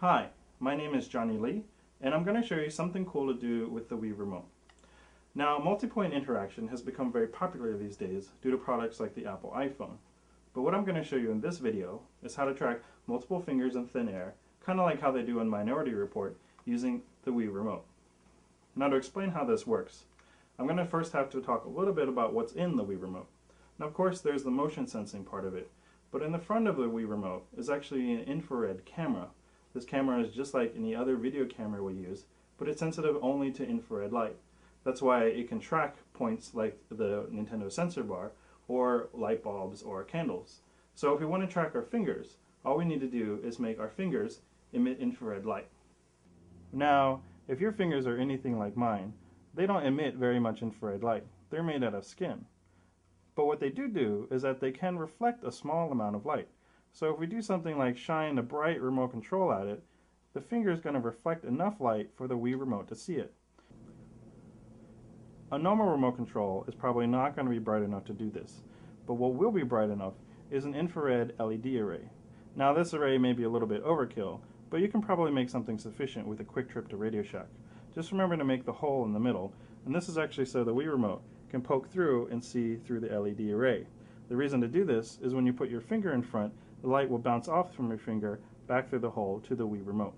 Hi, my name is Johnny Lee, and I'm going to show you something cool to do with the Wii Remote. Now, multi-point interaction has become very popular these days due to products like the Apple iPhone. But what I'm going to show you in this video is how to track multiple fingers in thin air, kind of like how they do in Minority Report, using the Wii Remote. Now, to explain how this works, I'm going to first have to talk a little bit about what's in the Wii Remote. Now, of course, there's the motion sensing part of it, but in the front of the Wii Remote is actually an infrared camera. This camera is just like any other video camera we use, but it's sensitive only to infrared light. That's why it can track points like the Nintendo sensor bar, or light bulbs, or candles. So if we want to track our fingers, all we need to do is make our fingers emit infrared light. Now, if your fingers are anything like mine, they don't emit very much infrared light. They're made out of skin. But what they do is that they can reflect a small amount of light. So if we do something like shine a bright remote control at it, the finger is going to reflect enough light for the Wii Remote to see it. A normal remote control is probably not going to be bright enough to do this, but what will be bright enough is an infrared LED array. Now this array may be a little bit overkill, but you can probably make something sufficient with a quick trip to Radio Shack. Just remember to make the hole in the middle, and this is actually so the Wii Remote can poke through and see through the LED array. The reason to do this is when you put your finger in front, the light will bounce off from your finger back through the hole to the Wii Remote.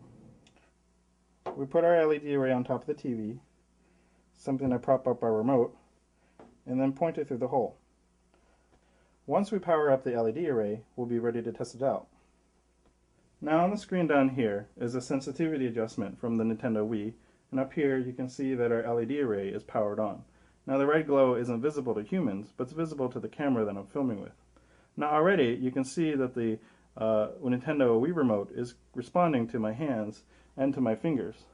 We put our LED array on top of the TV, something to prop up our remote, and then point it through the hole. Once we power up the LED array, we'll be ready to test it out. Now on the screen down here is a sensitivity adjustment from the Nintendo Wii, and up here you can see that our LED array is powered on. Now the red glow isn't visible to humans, but it's visible to the camera that I'm filming with. Now already you can see that the Nintendo Wii Remote is responding to my hands and to my fingers.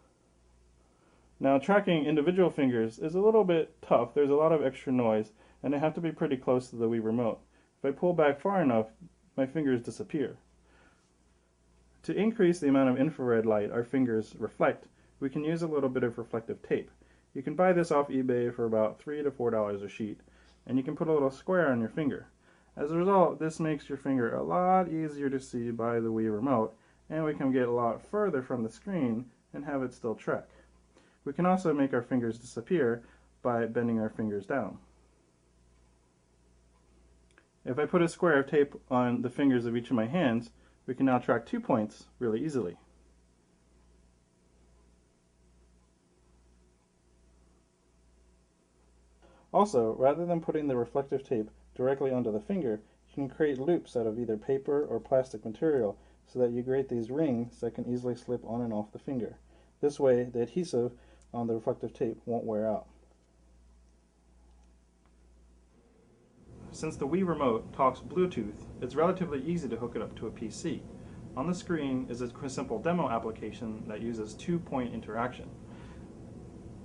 Now tracking individual fingers is a little bit tough. There's a lot of extra noise and they have to be pretty close to the Wii Remote. If I pull back far enough, my fingers disappear. To increase the amount of infrared light our fingers reflect, we can use a little bit of reflective tape. You can buy this off eBay for about $3 to $4 a sheet, and you can put a little square on your finger. As a result, this makes your finger a lot easier to see by the Wii Remote, and we can get a lot further from the screen and have it still track. We can also make our fingers disappear by bending our fingers down. If I put a square of tape on the fingers of each of my hands, we can now track 2 points really easily. Also, rather than putting the reflective tape directly onto the finger, you can create loops out of either paper or plastic material so that you create these rings that can easily slip on and off the finger. This way, the adhesive on the reflective tape won't wear out. Since the Wii Remote talks Bluetooth, it's relatively easy to hook it up to a PC. On the screen is a simple demo application that uses 2-point interaction.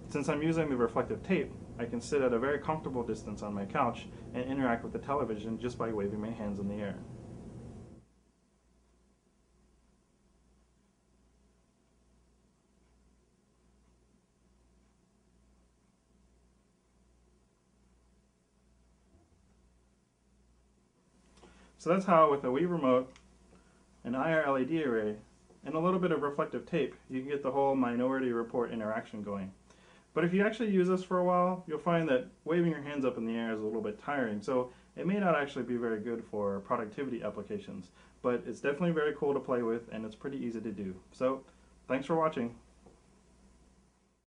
Since I'm using the reflective tape, I can sit at a very comfortable distance on my couch and interact with the television just by waving my hands in the air. So that's how, with a Wii Remote, an IR LED array, and a little bit of reflective tape, you can get the whole Minority Report interaction going. But if you actually use this for a while, you'll find that waving your hands up in the air is a little bit tiring, so it may not actually be very good for productivity applications. But it's definitely very cool to play with, and it's pretty easy to do. So, thanks for watching.